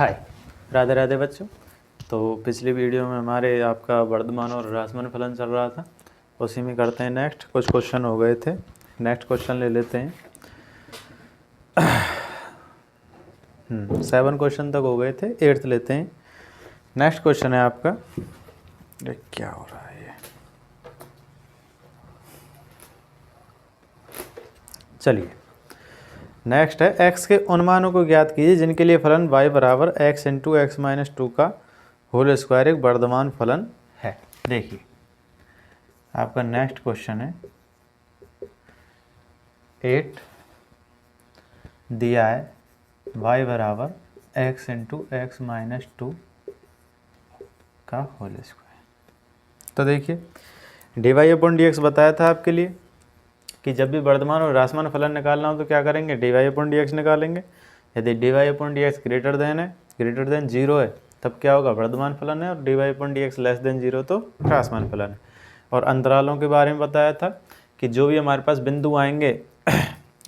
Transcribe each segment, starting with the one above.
हाय, राधे राधे बच्चों। तो पिछली वीडियो में हमारे आपका वर्धमान और ह्रासमान फलन चल रहा था, उसी में करते हैं नेक्स्ट। कुछ क्वेश्चन हो गए थे, नेक्स्ट क्वेश्चन ले लेते हैं। 7 क्वेश्चन तक हो गए थे, 8th लेते हैं। नेक्स्ट क्वेश्चन है आपका, ये क्या हो रहा है ये, चलिए नेक्स्ट है x के उन मानों को ज्ञात कीजिए जिनके लिए फलन y बराबर x इंटू एक्स माइनस 2 का होल स्क्वायर एक वर्धमान फलन है। देखिए आपका नेक्स्ट क्वेश्चन है 8 दिया है y बराबर x इंटू एक्स माइनस 2 का होल स्क्वायर। तो देखिए D Y upon D X बताया था आपके लिए कि जब भी वर्धमान और ह्रासमान फलन निकालना हो तो क्या करेंगे, D Y upon D X निकालेंगे। यदि D Y upon D x greater than zero है तब क्या होगा, वर्धमान फलन है, और D Y upon D x less than zero तो ह्रासमान फलन है। और अंतरालों के बारे में बताया था कि जो भी हमारे पास बिंदु आएंगे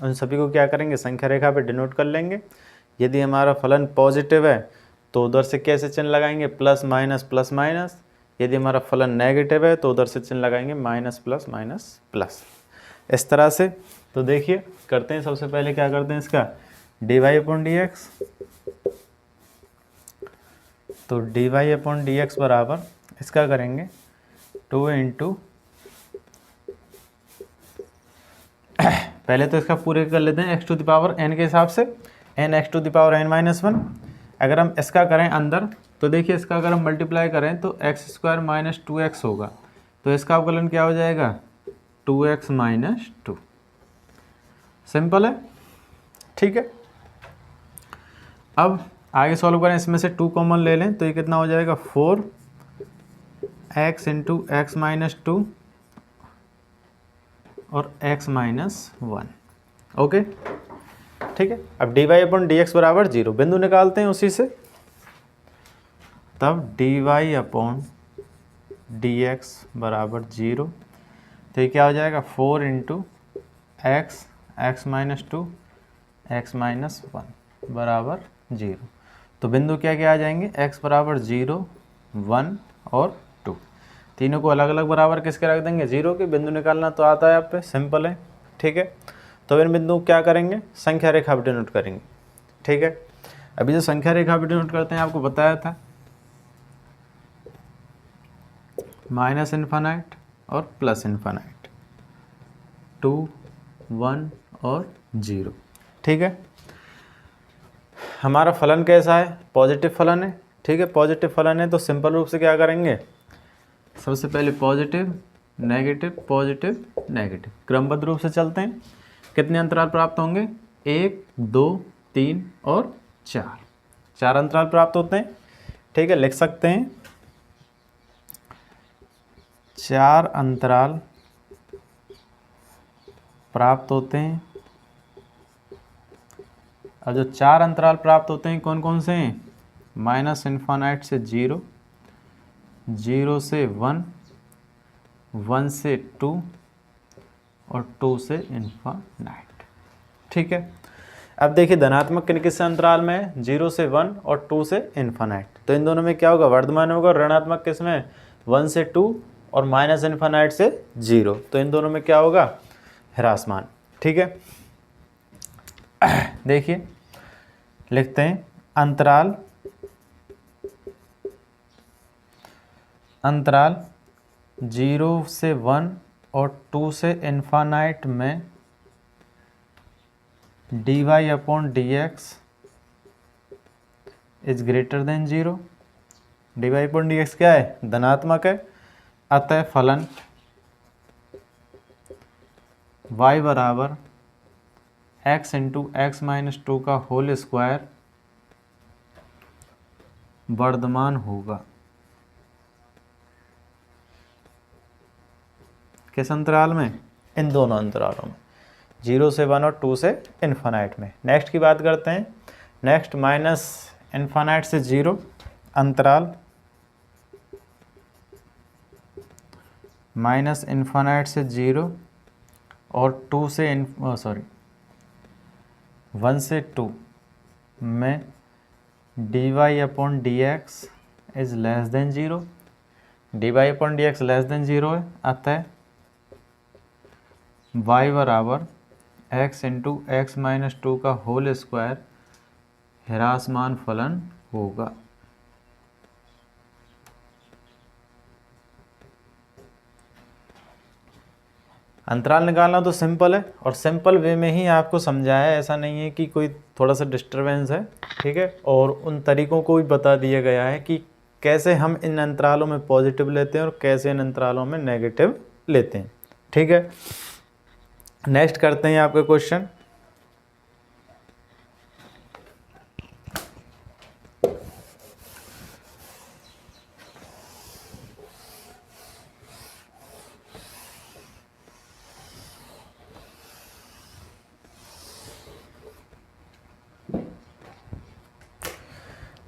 उन सभी को क्या करेंगे, संख्या रेखा पे डिनोट कर लेंगे। यदि हमारा फलन पॉजिटिव है तो उधर से कैसे चिन्ह लगाएंगे, प्लस माइनस। यदि हमारा फलन नेगेटिव है तो उधर से चिन्ह लगाएंगे माइनस प्लस, इस तरह से। तो देखिए करते हैं, सबसे पहले क्या करते हैं इसका D Y upon D X. तो D Y upon D x बराबर इसका करेंगे 2 इंटू पहले तो इसका पूरे कर लेते हैं x to the power n के हिसाब से, n x to the power n minus 1। अगर हम इसका करें अंदर तो देखिए इसका अगर हम मल्टीप्लाई करें तो एक्स स्क्वायर माइनस 2x होगा, तो इसका अवकलन क्या हो जाएगा 2x माइनस 2। सिंपल है, ठीक है। अब आगे सॉल्व करें, इसमें से 2 कॉमन ले लें तो ये कितना हो जाएगा 4x इंटू एक्स माइनस 2 और x माइनस 1। ओके, ठीक है। अब d Y upon D x बराबर 0 बिंदु निकालते हैं उसी से। तब d Y upon D x बराबर 0, तो ये क्या हो जाएगा 4 into x minus 2 x minus 1 बराबर 0। तो बिंदु क्या क्या आ जाएंगे, x बराबर 0, 1 और 2। तीनों को अलग अलग बराबर किसके रख देंगे, 0 के। बिंदु निकालना तो आता है आप पे, सिंपल है, ठीक है। तो इन बिंदु क्या करेंगे, संख्या रेखा पे डिनोट करेंगे, ठीक है। अभी जो संख्या रेखा पे डिनोट करते हैं आपको बताया था माइनस इन्फानाइट और प्लस इन्फानाइट, 2, 1 और 0, ठीक है। हमारा फलन कैसा है, पॉजिटिव फलन है, ठीक है। पॉजिटिव फलन है तो सिंपल रूप से क्या करेंगे, सबसे पहले पॉजिटिव नेगेटिव क्रमबद्ध रूप से चलते हैं। कितने अंतराल प्राप्त होंगे, 1, 2, 3 और 4 अंतराल प्राप्त होते हैं, ठीक है। लिख सकते हैं 4 अंतराल प्राप्त होते हैं। अब जो 4 अंतराल प्राप्त होते हैं कौन कौन से हैं, माइनस इन्फानाइट से 0, 0 से 1, 1 से 2 और 2 से इन्फानाइट, ठीक है। अब देखिए धनात्मक किन किस अंतराल में है, 0 से 1 और 2 से इन्फानाइट। तो इन दोनों में क्या होगा, वर्धमान होगा। ऋणात्मक किस में, 1 से 2 और माइनस इन्फानाइट से 0। तो इन दोनों में क्या होगा, ह्रासमान, ठीक है। देखिए लिखते हैं अंतराल 0 से 1 और 2 से इन्फानाइट में d Y upon D x is greater than 0। D Y upon D x क्या है, धनात्मक है। अतः फलन y बराबर x इंटू एक्स माइनस 2 का होल स्क्वायर वर्धमान होगा। किस अंतराल में, इन दोनों अंतरालों में, 0 से 1 और 2 से इन्फानाइट में। नेक्स्ट की बात करते हैं, नेक्स्ट माइनस इन्फानाइट से 0 अंतराल, माइनस इन्फानाइट से 0 और 1 से 2 में d Y upon D x is less than zero, d Y upon D x less than zero है, अतः y बराबर x into x minus two का होल स्क्वायर ह्रासमान फलन होगा। अंतराल निकालना तो सिंपल है और सिंपल वे में ही आपको समझाया है, ऐसा नहीं है कि कोई थोड़ा सा डिस्टरबेंस है, ठीक है। और उन तरीकों को भी बता दिया गया है कि कैसे हम इन अंतरालों में पॉजिटिव लेते हैं और कैसे इन अंतरालों में नेगेटिव लेते हैं, ठीक है। नेक्स्ट करते हैं आपके क्वेश्चन।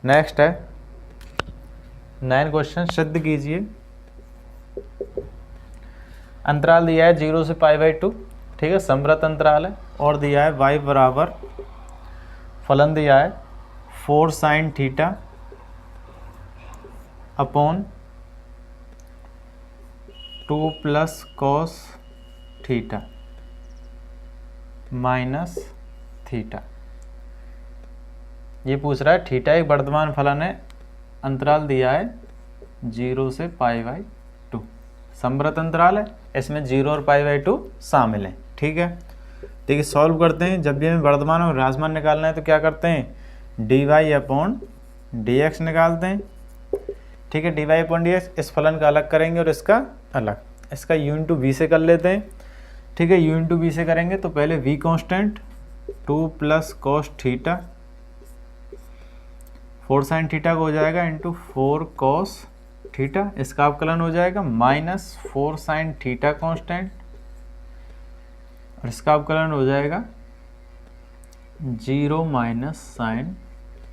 नेक्स्ट है 9 क्वेश्चन, सिद्ध कीजिए। अंतराल दिया है 0 से π/2, ठीक है, समवृत्त अंतराल है, और दिया है y बराबर फलन दिया है 4 sin theta upon 2 plus cos theta minus theta. ये पूछ रहा है थीटा एक वर्तमान फलन है, अंतराल दिया है 0 से π/2, समवृत्त अंतराल है, इसमें 0 और π/2 शामिल हैं, ठीक है। देखिए सॉल्व करते हैं। जब भी हमें वर्तमान और ह्रासमान निकालना है तो क्या करते हैं, d Y upon D x निकालते हैं, ठीक है। D Y upon D x, इस फलन का अलग करेंगे और इसका अलग, इसका यू इंटू वी से कर लेते हैं, ठीक है। यू इंटू वी से करेंगे तो पहले we constant 2 plus cos theta 4 sin theta का हो जाएगा इंटू 4 कॉस थीटा, इसका अवकलन हो जाएगा माइनस 4 sin थीटा कॉन्स्टेंट, और इसका अवकलन हो जाएगा 0 minus sine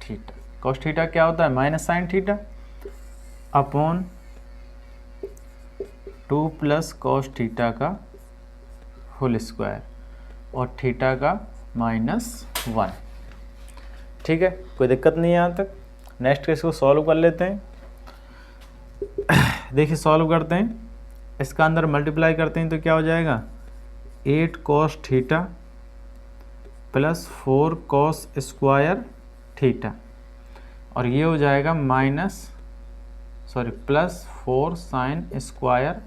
theta. Cos theta क्या होता है, minus sine theta, upon 2 plus cos theta का होल स्क्वायर और थीटा का -1, ठीक है। कोई दिक्कत नहीं है यहाँ तक। नेक्स्ट केस को सॉल्व कर लेते हैं। देखिए सॉल्व करते हैं, इसका अंदर मल्टीप्लाई करते हैं तो क्या हो जाएगा, 8 cos theta plus 4 cos square theta, और ये हो जाएगा प्लस 4 साइन स्क्वायर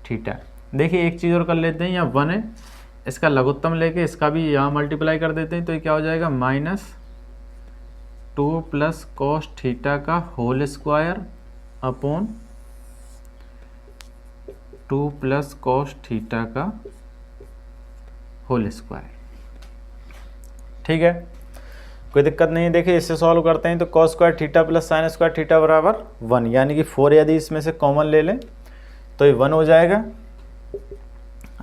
थीटा। देखिए एक चीज़ और कर लेते हैं, यहाँ 1 है, इसका लघुत्तम लेके इसका भी यहाँ मल्टीप्लाई कर देते हैं तो ये क्या हो जाएगा, -2 प्लस कॉस थीटा का whole square upon 2 plus cos theta का होल स्क्वायर, ठीक है। कोई दिक्कत नहीं है। देखिए इससे सॉल्व करते हैं तो cos square theta plus sine square theta बराबर 1, यानी कि 4 यदि इसमें से कॉमन ले लें तो ये 1 हो जाएगा।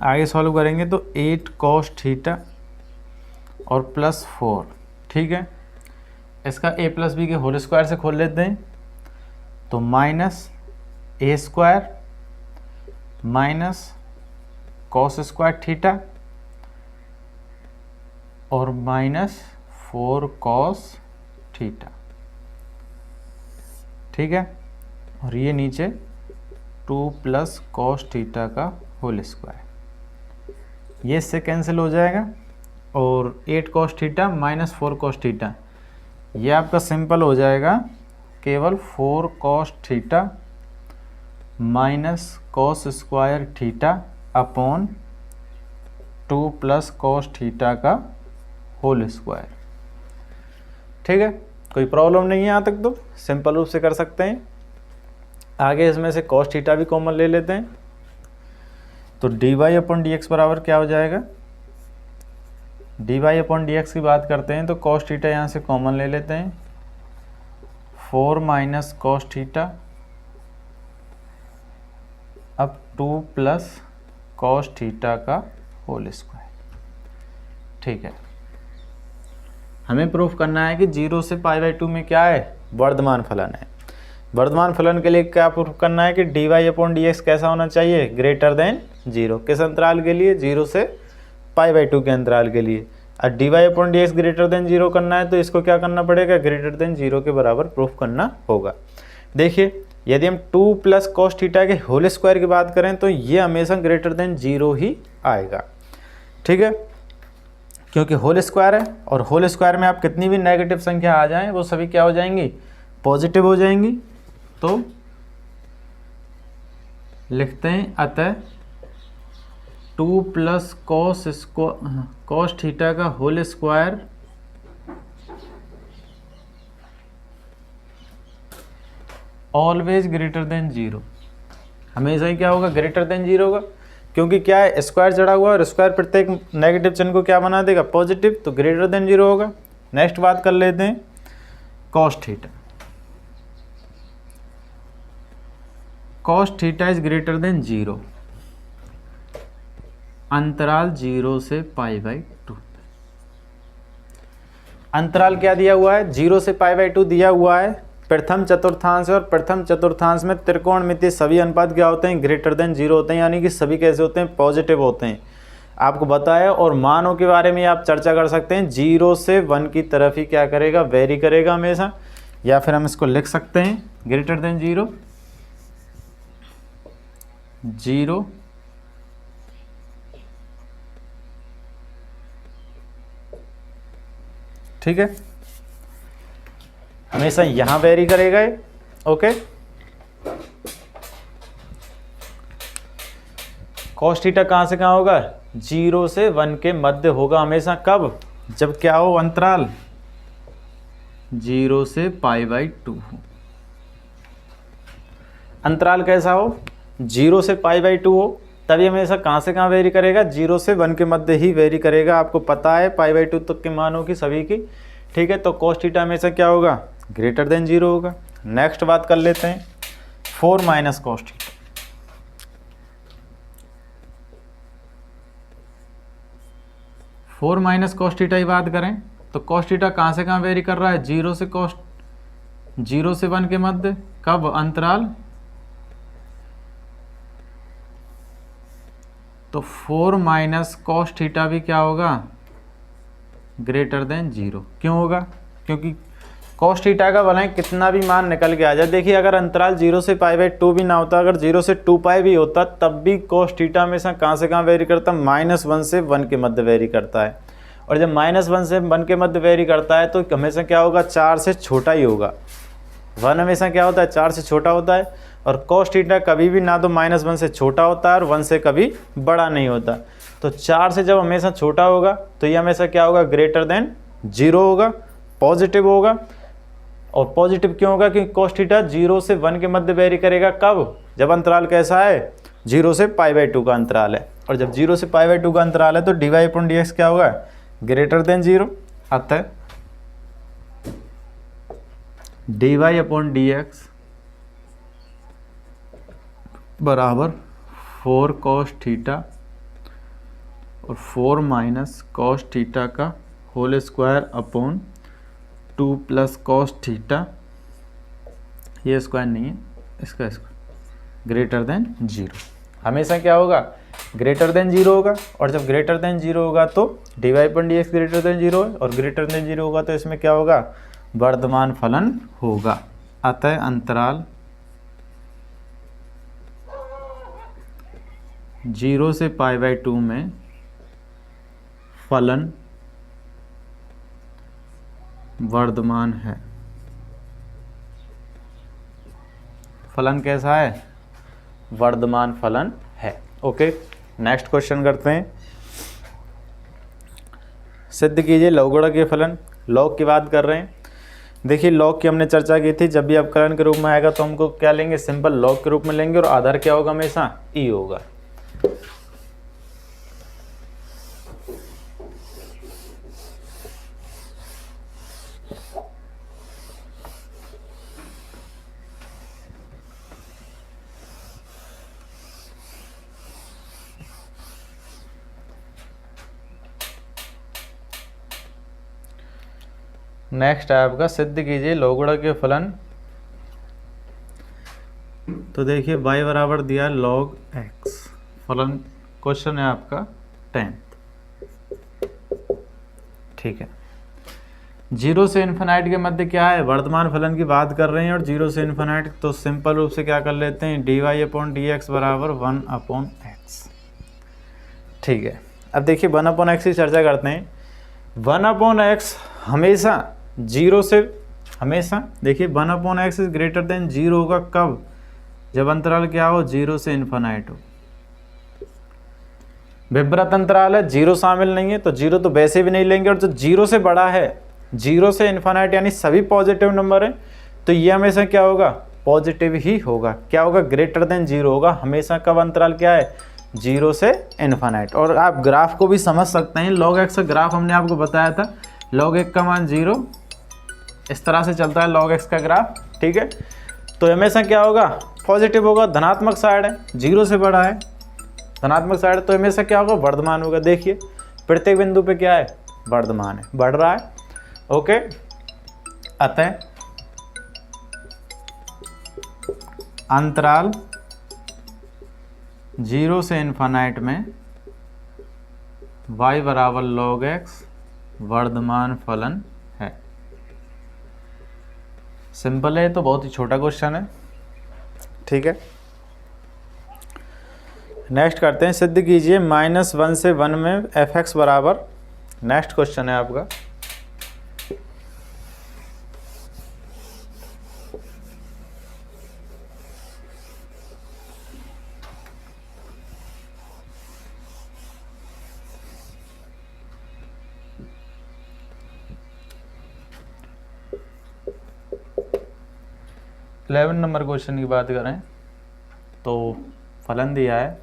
आगे सॉल्व करेंगे तो 8 कॉस थीटा और प्लस 4, ठीक है। इसका a प्लस बी के होल स्क्वायर से खोल लेते हैं तो -a square minus cos square theta और -4 कॉस थीटा, ठीक है। और ये नीचे 2 प्लस कॉस थीटा का होल स्क्वायर, ये इससे कैंसिल हो जाएगा, और 8 कॉस थीटा -4 कॉस थीटा, ये आपका सिंपल हो जाएगा केवल 4 cos theta minus cos square theta upon 2 plus cos theta का होल स्क्वायर, ठीक है। कोई प्रॉब्लम नहीं है यहाँ तक, तो सिंपल रूप से कर सकते हैं। आगे इसमें से कॉस थीटा भी कॉमन ले लेते हैं तो D Y upon D x बराबर क्या हो जाएगा, d Y upon D x की बात करते हैं तो कॉस थीटा यहाँ से कॉमन ले लेते हैं, 4 माइनस कॉस थीटा अब 2 प्लस कॉस थीटा का होल स्क्वायर, ठीक है। हमें प्रूफ करना है कि 0 से π/2 में क्या है, वर्धमान फलन है। वर्धमान फलन के लिए क्या प्रूफ करना है कि d Y upon D x कैसा होना चाहिए, ग्रेटर देन 0। किस अंतराल के लिए, 0 से π/2 के अंतराल के लिए। और dy upon D x greater than 0 करना है तो इसको क्या करना पड़ेगा, ग्रेटर देन 0 के बराबर प्रूफ करना होगा। देखिए यदि हम 2 प्लस कॉस थीटा के होल स्क्वायर की बात करें तो ये हमेशा ग्रेटर देन 0 ही आएगा, ठीक है, क्योंकि होल स्क्वायर है और होल स्क्वायर में आप कितनी भी नेगेटिव संख्या आ जाएं वो सभी क्या हो जाएंगी, पॉजिटिव हो जाएंगी। तो लिखते हैं अतः 2 प्लस कॉस थीटा का whole square always greater than 0, हमेशा ही क्या होगा, ग्रेटर देन 0 होगा, क्योंकि क्या है स्क्वायर चढ़ा हुआ और स्क्वायर प्रत्येक नेगेटिव चिन्ह को क्या बना देगा, पॉजिटिव, तो ग्रेटर देन 0 होगा। नेक्स्ट बात कर लेते हैं cos theta. Cos theta is greater than 0, अंतराल 0 से π/2। अंतराल क्या दिया हुआ है, 0 से π/2 दिया हुआ है। प्रथम चतुर्थांश और प्रथम चतुर्थांश में त्रिकोणमितीय सभी अनुपात क्या होते हैं, ग्रेटर देन 0 होते हैं, यानी कि सभी कैसे होते हैं, पॉजिटिव होते हैं। आपको बताया, और मानों के बारे में आप चर्चा कर सकते हैं, 0 से 1 की तरफ ही क्या करेगा, वेरी करेगा हमेशा, या फिर हम इसको लिख सकते हैं ग्रेटर देन 0, 0 ठीक है, हमेशा यहां वेरी करेगा ये, ओके। कॉस थीटा कहां से कहां होगा, 0 से 1 के मध्य होगा हमेशा, कब, जब क्या हो, अंतराल 0 से π/2 हो। अंतराल कैसा हो, 0 से π/2 हो, तभी हमेशा कहां से कहां वेरी करेगा, 0 से 1 के मध्य ही वेरी करेगा। आपको पता है π/2 तक के मान होगी सभी की, ठीक है। तो कॉस थीटा हमेशा क्या होगा, ग्रेटर देन 0 होगा। नेक्स्ट बात कर लेते हैं 4 minus cos theta. 4 minus cos theta की बात करें तो कॉस थीटा कहां से कहां वेरी कर रहा है, 0 से 1 के मध्य, कब, अंतराल, तो 4 माइनस कॉस थीटा भी क्या होगा, ग्रेटर देन 0। क्यों होगा, क्योंकि कॉस थीटा का भले कितना भी मान निकल के आ जाए, देखिए अगर अंतराल 0 से π/2 भी ना होता, अगर 0 से 2π भी होता, तब भी कॉस थीटा हमेशा कहाँ से कहाँ वेरी करता, -1 से 1 के मध्य वेरी करता है। और जब -1 से 1 के मध्य वेरी करता है तो हमेशा क्या होगा, 4 से छोटा ही होगा। 1 हमेशा क्या होता है, 4 से छोटा होता है। और कॉस थीटा कभी भी ना तो -1 से छोटा होता है और 1 से कभी बड़ा नहीं होता। तो 4 से जब हमेशा छोटा होगा तो ये हमेशा क्या होगा, ग्रेटर देन 0 होगा, पॉजिटिव होगा। और पॉजिटिव क्यों होगा, क्योंकि कॉस थीटा 0 से 1 के मध्य वेरी करेगा, कब, जब अंतराल कैसा है, 0 से π/2 का अंतराल है। और जब 0 से π/2 का अंतराल है तो dy अपॉन dx क्या होगा, ग्रेटर देन 0। अतः dy अपॉन dx बराबर 4 कॉस थीटा और 4 माइनस कॉस थीटा का whole square upon 2 plus cos theta, ये स्क्वायर नहीं है, इसका स्क्वायर, ग्रेटर देन 0। हमेशा क्या होगा, ग्रेटर देन 0 होगा। और जब ग्रेटर देन 0 होगा तो dy अपन dx ग्रेटर देन 0 है, और ग्रेटर देन 0 होगा तो इसमें क्या होगा, वर्धमान फलन होगा। अतः अंतराल 0 से π/2 में फलन वर्धमान है। फलन कैसा है, वर्धमान फलन है, ओके। नेक्स्ट क्वेश्चन करते हैं, सिद्ध कीजिए लघुगणक के फलन। लॉग की बात कर रहे हैं। देखिए लॉग की हमने चर्चा की थी, जब भी अपकरण के रूप में आएगा तो हमको क्या लेंगे, सिंपल लॉग के रूप में लेंगे, और आधार क्या होगा, हमेशा ई होगा। नेक्स्ट है आपका सिद्ध कीजिए लघुगणक के फलन। तो देखिए y बराबर दिया log x, फलन क्वेश्चन है आपका 10th। ठीक है, जीरो से इन्फिनाइट के मध्य क्या है, वर्तमान फलन की बात कर रहे हैं और जीरो से इन्फिनाइट, तो सिंपल रूप से क्या कर लेते हैं, dy/dx बराबर 1/x। ठीक है, अब देखिए 1/x की चर्चा करते हैं। 1/x हमेशा जीरो से, हमेशा देखिए 1/x is greater than zero होगा कब, जब अंतराल क्या हो, जीरो से इन्फिनाइट हो। विवृत अंतराल है, जीरो शामिल नहीं है, तो जीरो तो वैसे भी नहीं लेंगे, और जो जीरो से बड़ा है, जीरो से इन्फिनाइट यानी सभी पॉजिटिव नंबर है, तो ये हमेशा क्या होगा, पॉजिटिव ही होगा। क्या होगा, ग्रेटर देन जीरो होगा हमेशा। कब अंतराल क्या है, जीरो से इन्फिनाइट। और आप ग्राफ को भी समझ सकते हैं, log x का ग्राफ हमने आपको बताया था, log 1 का मान जीरो, इस तरह से चलता है log x का ग्राफ। ठीक है, तो हमेशा क्या होगा, पॉजिटिव होगा, धनात्मक साइड है, जीरो से बड़ा है, धनात्मक साइड, तो हमेशा क्या होगा, वर्धमान होगा। देखिए प्रत्येक बिंदु पे क्या है, वर्धमान है, बढ़ रहा है। ओके, अतः अंतराल जीरो से इन्फिनाइट में y बराबर log x वर्धमान फलन है। सिंपल है, तो बहुत ही छोटा क्वेश्चन है। ठीक है, नेक्स्ट करते हैं, सिद्ध कीजिए -1 से 1 में f(x) बराबर, नेक्स्ट क्वेश्चन है आपका। इलेवन नंबर क्वेश्चन की बात करें तो फलन दिया है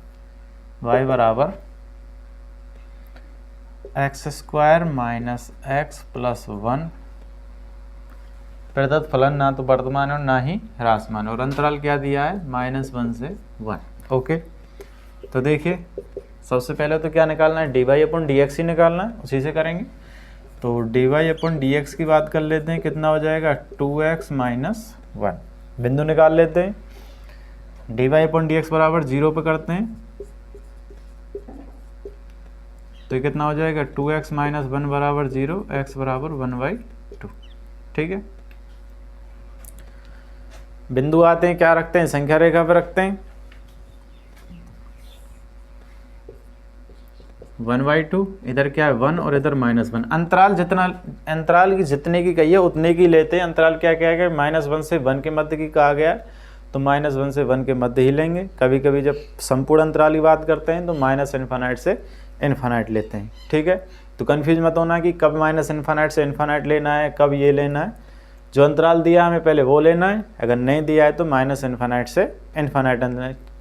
y बराबर x² माइनस x प्लस 1। प्रदत्त फलन ना तो वर्तमान और ना ही ह्रासमान, और अंतराल क्या दिया है, -1 से 1। ओके, तो देखिए सबसे पहले तो क्या निकालना है, dy/dx ही निकालना है, उसी से करेंगे। तो dy/dx की बात कर लेते हैं, कितना हो जाएगा, 2x माइनस 1। बिंदु निकाल लेते हैं, dy/dx बराबर 0 पे करते हैं, तो ये कितना हो जाएगा, 2x माइनस 1 बराबर 0, x बराबर 1/2। ठीक है, बिंदु आते हैं, क्या रखते हैं, संख्या रेखा पे रखते हैं, 1/2, इधर क्या है 1 और इधर -1। अंतराल जितना, अंतराल की जितने की कही है उतने की लेते हैं। अंतराल क्या क्या है, -1 से 1 के मध्य की कहा गया है, तो -1 से 1 के मध्य ही लेंगे। कभी कभी जब संपूर्ण अंतराल की बात करते हैं तो -∞ से इन्फिनाइट लेते हैं। ठीक है, तो कन्फ्यूज मत होना कि कब -∞ से इन्फिनाइट लेना है, कब ये लेना है। जो अंतराल दिया हमें पहले वो लेना है, अगर नहीं दिया है तो -∞ से इन्फिनाइट।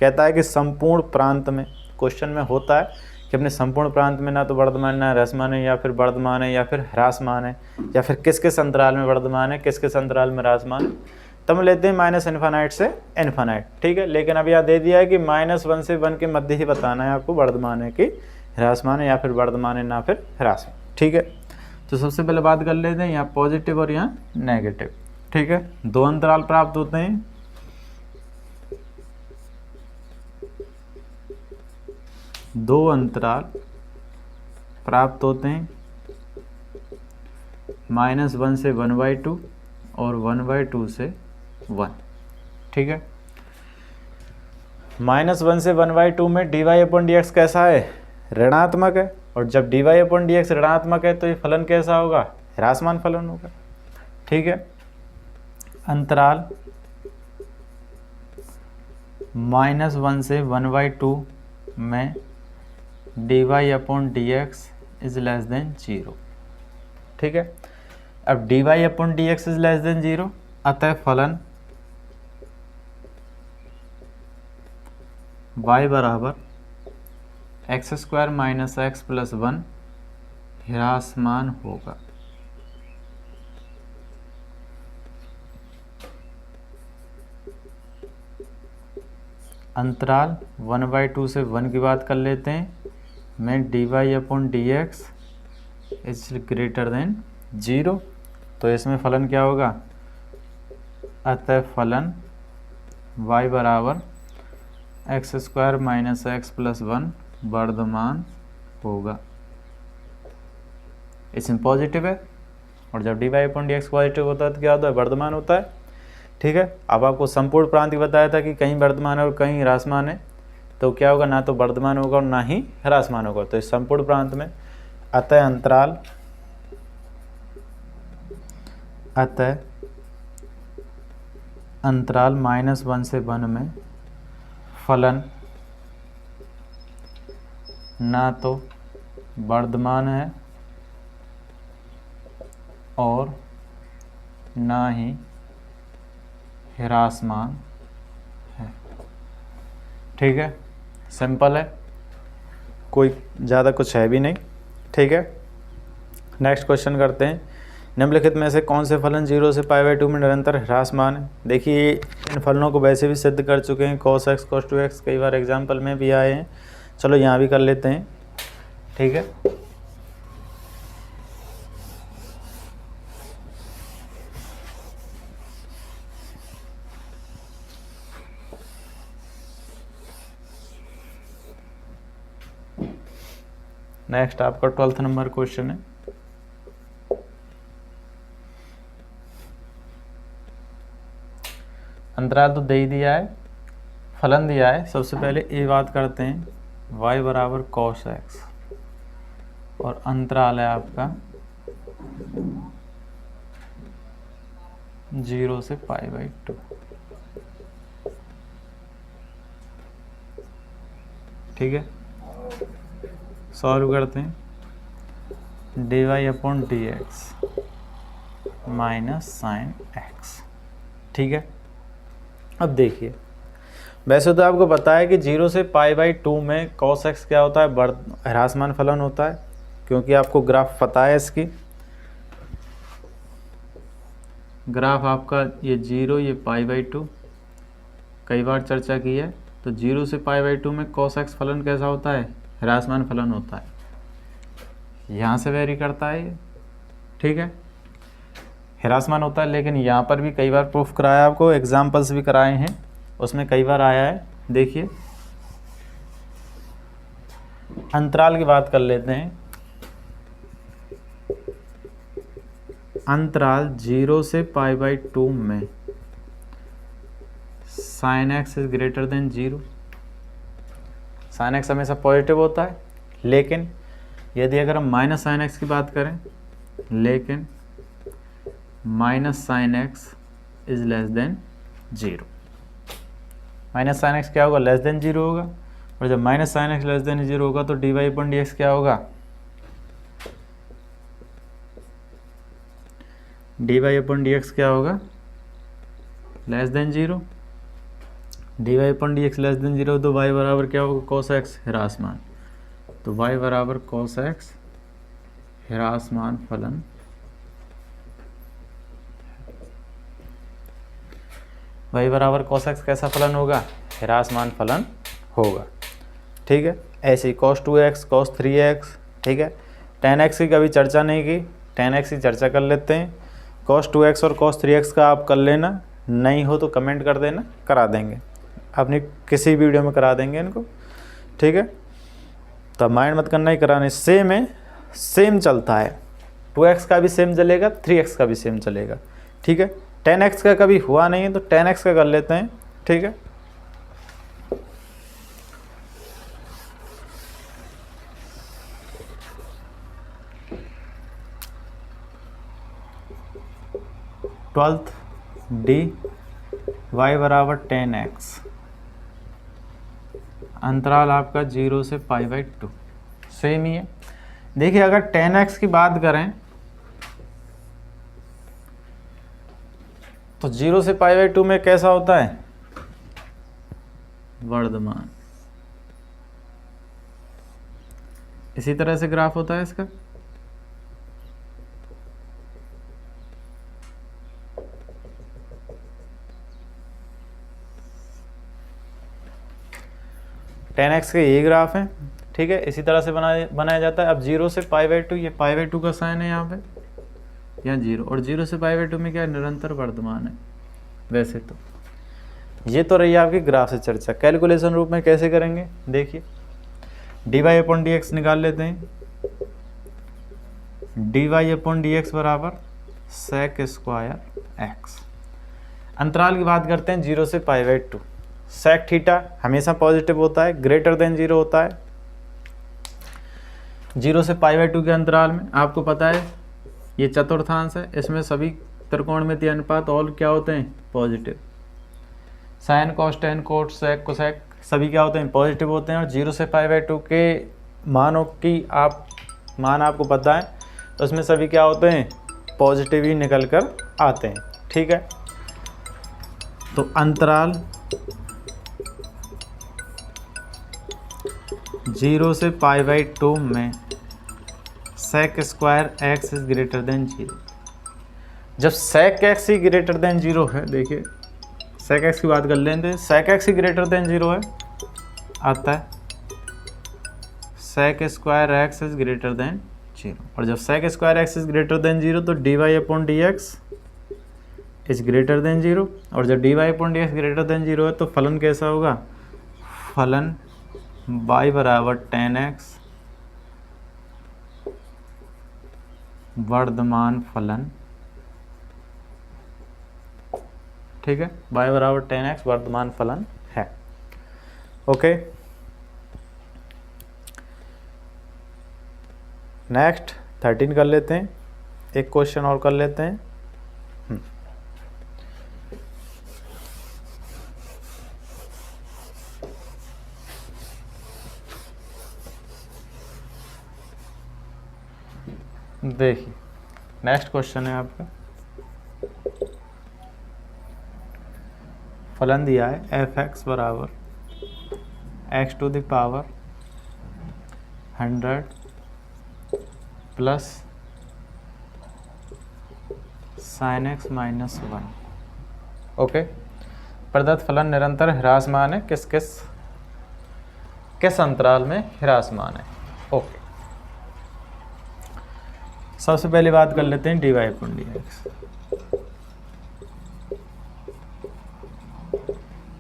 कहता है कि संपूर्ण प्रांत में, क्वेश्चन में होता है कि अपने संपूर्ण प्रांत में ना तो वर्धमान ना ह्रासमान है, या फिर वर्धमान है या फिर ह्रासमान है, या फिर किस किस अंतराल में वर्धमान है, किस किस अंतराल में ह्रासमान है, तब लेते हैं -∞ से इन्फिनाइट। ठीक है, लेकिन अब यहाँ दे दिया है कि -1 से 1 के मध्य ही बताना है आपको, वर्धमान है कि ह्रासमान है, या फिर वर्धमान है ना फिर ह्रासमान। ठीक है, तो सबसे पहले बात कर लेते हैं, यहाँ पॉजिटिव और यहाँ नेगेटिव। ठीक है, दो अंतराल प्राप्त होते हैं, दो अंतराल प्राप्त होते हैं, -1 से 1/2 और 1/2 से 1। ठीक है, -1 से 1/2 में dy/dx कैसा है, ऋणात्मक है, और जब dy/dx ऋणात्मक है तो ये फलन कैसा होगा, ह्रासमान फलन होगा। ठीक है, अंतराल -1 से 1/2 में dy/dx इज लेस देन 0। ठीक है, अब dy/dx इज लेस देन 0, अतः फलन y बराबर x² माइनस x प्लस 1 ह्रासमान होगा। अंतराल 1/2 से 1 की बात कर लेते हैं, में dy/dx इज ग्रेटर देन 0, तो इसमें फलन क्या होगा, अतः फलन y बराबर x² minus x plus 1 Varthaman होगा। इसमें पॉजिटिव है, और जब d Y upon D x positive होता है तो क्या होता है, वर्धमान होता है। ठीक है, अब आपको संपूर्ण प्रांत ही बताया था कि कहीं वर्धमान है और कहीं ह्रासमान है, तो क्या होगा, ना तो वर्धमान होगा और ना ही ह्रासमान होगा। तो इस संपूर्ण प्रांत में अतः अंतराल -1 से 1 में फलन ना तो वर्धमान है और ना ही ह्रासमान है। ठीक है, सिंपल है, कोई ज़्यादा कुछ है भी नहीं। ठीक है, नेक्स्ट क्वेश्चन करते हैं। निम्नलिखित में से कौन से फलन 0 से π/2 में निरंतर ह्रासमान है। देखिए इन फलनों को वैसे भी सिद्ध कर चुके हैं, cos x cos 2x कई बार एग्जाम्पल में भी आए हैं। चलो यहाँ भी कर लेते हैं। ठीक है, नेक्स्ट आपका 12th नंबर क्वेश्चन है। अंतराल तो दे ही दिया है, फलन दिया है। सबसे पहले ये बात करते हैं, y बराबर cos x और अंतराल है आपका 0 से π/2। ठीक है, सॉल्व करते हैं। D Y upon D x minus sine x. ठीक है, अब देखिए वैसे तो आपको पता है कि 0 से π/2 में cos x क्या होता है, ह्रासमान फलन होता है, क्योंकि आपको ग्राफ पता है इसकी। ग्राफ आपका ये 0 ये π/2 कई बार चर्चा की है। तो 0 से π/2 में cos x फलन कैसा होता है, ह्रासमान फलन होता है। यहाँ से वेरी करता है ये। ठीक है, ह्रासमान होता है, लेकिन यहाँ पर भी कई बार प्रूफ कराया, आपको एग्जाम्पल्स भी कराए हैं, उसमें कई बार आया है। देखिए अंतराल की बात कर लेते हैं। अंतराल 0 से π/2 में sign x is greater than 0। Sine x हमेशा पॉजिटिव होता है, लेकिन यदि अगर हम माइनस साइन एक्स की बात करें, लेकिन minus sine x is less than 0। Minus sine x क्या होगा, लेस देन 0 होगा, और जब minus sine x less than 0 होगा तो D Y upon D x क्या होगा, d Y upon D x क्या होगा, less than 0। D Y upon D x less than 0 तो y बराबर क्या होगा, cos x ह्रासमान। तो y बराबर cos x ह्रासमान फलन। y बराबर cos x कैसा फलन होगा, ह्रासमान फलन होगा। ठीक है, ऐसे ही cos 2x cos 3x। ठीक है, tan x की कभी चर्चा नहीं की, tan x की चर्चा कर लेते हैं। cos 2x और cos 3x का आप कर लेना, नहीं हो तो कमेंट कर देना, करा देंगे अपनी किसी वीडियो में, करा देंगे इनको। ठीक है, तो माइंड मत करना ही कराने, सेम है, सेम चलता है। 2x का भी सेम चलेगा, 3x का भी सेम चलेगा। ठीक है, 10x का कभी हुआ नहीं है तो 10x का कर लेते हैं। ठीक है, ट्वेल्थ डी y बराबर 10x, अंतराल आपका 0 से π/2, सेम ही है। देखिए अगर 10x की बात करें तो 0 से π/2 में कैसा होता है, वर्धमान। इसी तरह से ग्राफ होता है इसका। टेन एक्स के ये ग्राफ है। ठीक है, इसी तरह से बनाया जाता है। अब 0 से π/2, ये π/2 का साइन है यहाँ पे, यहाँ 0, और 0 से π/2 में क्या है, निरंतर वर्धमान है। वैसे तो ये तो रही आपकी ग्राफ से चर्चा। कैलकुलेशन रूप में कैसे करेंगे, देखिए D Y upon D x निकाल लेते हैं। D Y upon D x बराबर सेक स्क्वायर एक्स। अंतराल की बात करते हैं 0 से π/2। सेक थीटा हमेशा पॉजिटिव होता है, ग्रेटर देन 0 होता है। 0 से π/2 के अंतराल में आपको पता है ये चतुर्थांश है, इसमें सभी त्रिकोणमितीय अनुपात ऑल क्या होते हैं, positive. Sine cos tan cot sec cosec सभी क्या होते हैं, पॉजिटिव होते हैं। और 0 से π/2 के मानों की मान आपको पता है, तो उसमें सभी क्या होते हैं, पॉजिटिव ही निकल कर आते हैं। ठीक है, तो अंतराल 0 से π/2 में sec square x is greater than 0। जब सेक एक्स ही ग्रेटर देन 0 है, देखिए सेक एक्स की बात कर लेते हैं, सेक एक्स ही ग्रेटर देन 0 है, आता है sec square x is greater than 0। और जब sec square x is greater than 0 तो D Y upon D x is greater than 0। और जब d Y upon D x greater than 0 है तो फलन कैसा होगा, फलन y बराबर 10x वर्धमान फलन। ठीक है, y बराबर 10x वर्धमान फलन है। ओके, नेक्स्ट 13 कर लेते हैं, एक क्वेश्चन और कर लेते हैं। देखिए नेक्स्ट क्वेश्चन है आपका, फलन दिया है एफ एक्स बराबर x to the power 100 plus sine x minus 1। Okay, प्रदत्त फलन निरंतर ह्रासमान है, किस अंतराल में ह्रासमान है। ओके, सबसे पहले बात कर लेते हैं d Y upon D x.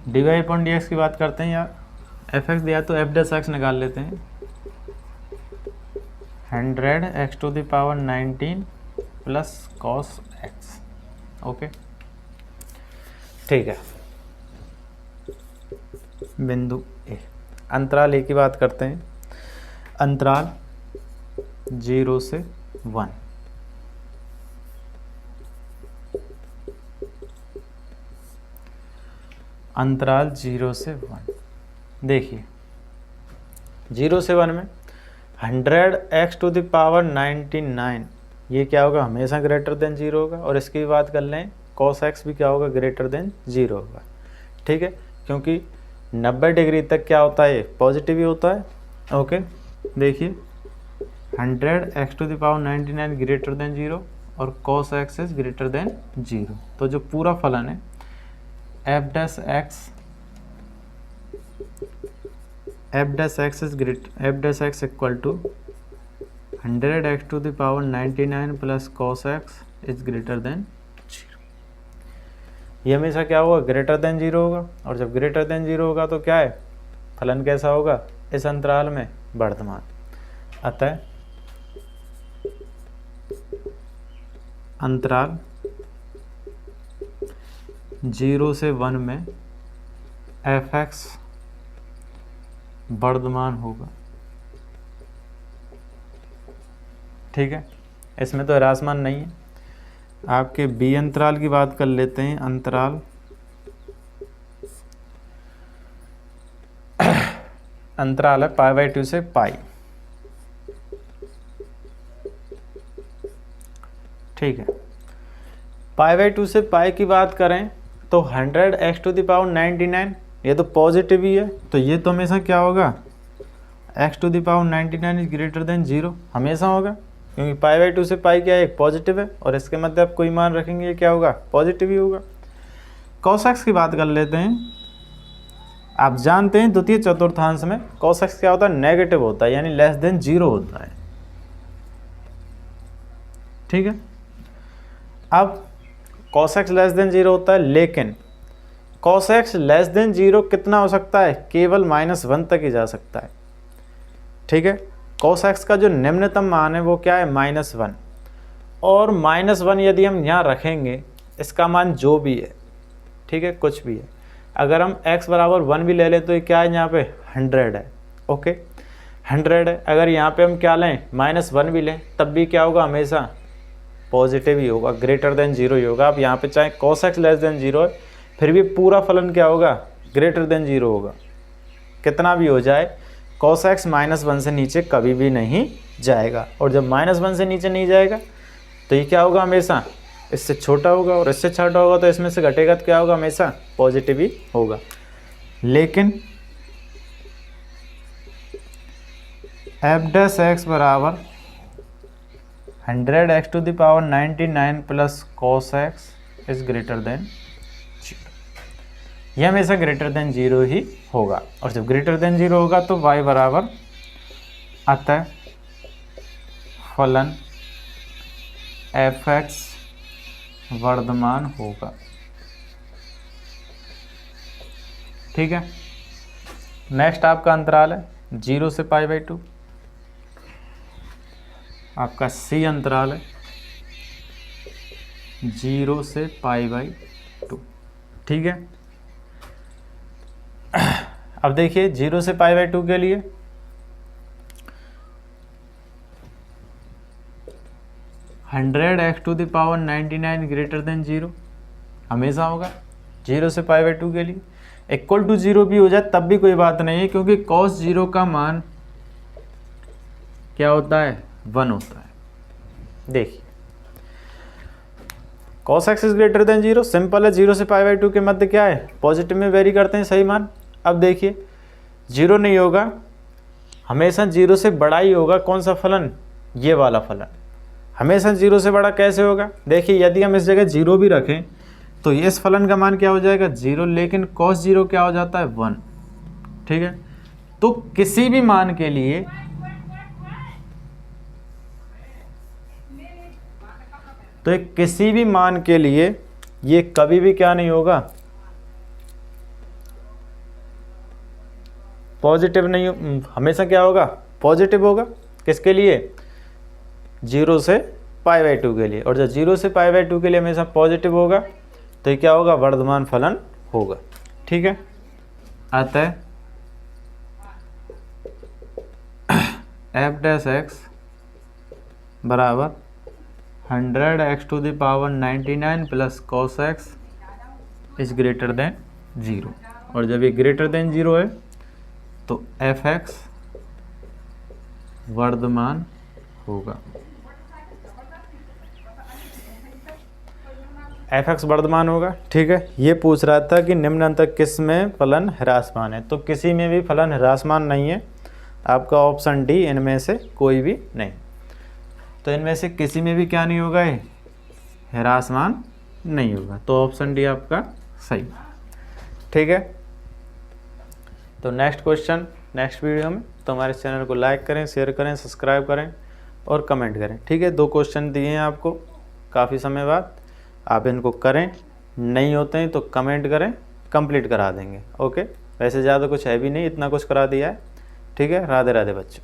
D Y upon D x की बात करते हैं, यार एफ एक्स दिया तो एफ डैश एक्स निकाल लेते हैं। 100 x to the power 19 plus cos x. Okay, ठीक है, बिंदु ए। अंतराल ए की बात करते हैं, अंतराल 0 से 1। अंतराल 0 से 1, देखिए 0 से 1 में 100 एक्स टू द पावर 99 ये क्या होगा, हमेशा ग्रेटर देन 0 होगा। और इसकी भी बात कर लें, कॉस एक्स भी क्या होगा, ग्रेटर देन 0 होगा। ठीक है, क्योंकि 90 डिग्री तक क्या होता है, पॉजिटिव ही होता है। ओके, देखिए 100 x to the power 99 greater than 0 और cos x is greater than 0। तो जो पूरा फलन है f dash x equal to 100 x to the power 99 plus cos x is greater than 0। ये हमेशा क्या होगा, ग्रेटर देन 0 होगा। और जब ग्रेटर देन 0 होगा तो क्या है, फलन कैसा होगा, इस अंतराल में वर्धमान। अतः अंतराल 0 से 1 में एफ एक्स वर्धमान होगा। ठीक है, इसमें तो ह्रासमान नहीं है। आपके बी अंतराल की बात कर लेते हैं, अंतराल अंतराल है π/2 से π। ठीक है, π/2 से π की बात करें तो 100 एक्स टू द पावर 99 ये तो पॉजिटिव ही है, तो ये तो हमेशा क्या होगा, x to the power 99 is greater than 0 हमेशा होगा, क्योंकि π/2 से π क्या है, एक पॉजिटिव है और इसके मध्य आप कोई मान रखेंगे ये क्या होगा, पॉजिटिव ही होगा। कॉस एक्स की बात कर लेते हैं। आप जानते हैं द्वितीय चतुर्थांश में कॉस एक्स क्या होता है, नेगेटिव होता है, यानी लेस देन 0 होता है। ठीक है, अब cos x लेस देन 0 होता है, लेकिन cos x लेस देन 0 कितना हो सकता है, केवल -1 तक ही जा सकता है। ठीक है, cos x का जो निम्नतम मान है वो क्या है, -1। और -1 यदि हम यहाँ रखेंगे, इसका मान जो भी है, ठीक है, कुछ भी है, अगर हम x बराबर 1 भी ले लें तो ये क्या है, यहाँ पे 100 है। ओके, 100 है। अगर यहाँ पे हम क्या लें, -1 भी लें, तब भी क्या होगा, हमेशा पॉजिटिव ही होगा, ग्रेटर देन 0 ही होगा। अब यहाँ पे चाहे cos x लेस देन 0 है, फिर भी पूरा फलन क्या होगा, ग्रेटर देन 0 होगा। कितना भी हो जाए, cos x -1 से नीचे कभी भी नहीं जाएगा, और जब -1 से नीचे नहीं जाएगा तो ये क्या होगा, हमेशा इससे छोटा होगा, और इससे छोटा होगा तो इसमें से घटेगा तो क्या होगा, हमेशा पॉजिटिव ही होगा। लेकिन f' बराबर 100x⁴ plus cos x is greater than 0, यह हमेशा ग्रेटर देन 0 ही होगा। और जब ग्रेटर देन 0 होगा तो y बराबर अतः फलन fx वर्धमान होगा। ठीक है, नेक्स्ट आपका अंतराल है 0 से π/2, आपका C अंतराल है 0 से π/2। ठीक है, अब देखिए 0 से π/2 के लिए $100x⁴99 ग्रेटर देन 0 हमेशा होगा। 0 से π/2 के लिए इक्वल टू 0 भी हो जाए तब भी कोई बात नहीं है, क्योंकि cos 0 का मान क्या होता है, 1 होता है। देखिए cos x is greater than 0, simple है। 0 से π/2 के मध्य क्या है, पॉजिटिव में वेरी करते हैं सही मान। अब देखिए 0 नहीं होगा, हमेशा 0 से बड़ा ही होगा। कौन सा फलन, ये वाला फलन हमेशा 0 से बड़ा कैसे होगा। देखिए यदि हम इस जगह 0 भी रखें तो इस फलन का मान क्या हो जाएगा, 0, लेकिन cos 0 क्या हो जाता है, 1। ठीक है, तो किसी भी मान के लिए किसी भी मान के लिए ये कभी भी क्या नहीं होगा, पॉजिटिव नहीं, हमेशा क्या होगा, पॉजिटिव होगा। किसके लिए, 0 से π/2 के लिए। और जब 0 से π/2 के लिए हमेशा पॉजिटिव होगा तो ये क्या होगा, वर्धमान फलन होगा। ठीक है, अतः f' बराबर 100x⁴99 plus cos x is greater than 0। और जब ये ग्रेटर देन 0 है तो fx वर्धमान होगा। fx वर्धमान होगा। ठीक है, ये पूछ रहा था कि निम्न अंतर किस में फलन ह्रासमान है, तो किसी में भी फलन ह्रासमान नहीं है। आपका ऑप्शन डी, इनमें से कोई भी नहीं। तो इनमें से किसी में भी क्या नहीं होगा, ये ह्रासमान नहीं होगा, तो ऑप्शन डी आपका सही। ठीक है, तो नेक्स्ट क्वेश्चन नेक्स्ट वीडियो में। तो हमारे चैनल को लाइक करें, शेयर करें, सब्सक्राइब करें और कमेंट करें। ठीक है, 2 क्वेश्चन दिए हैं आपको काफ़ी समय बाद, आप इनको करें, नहीं होते हैं तो कमेंट करें, कंप्लीट करा देंगे। ओके, वैसे ज़्यादा कुछ है भी नहीं, इतना कुछ करा दिया है। ठीक है, राधे राधे बच्चों।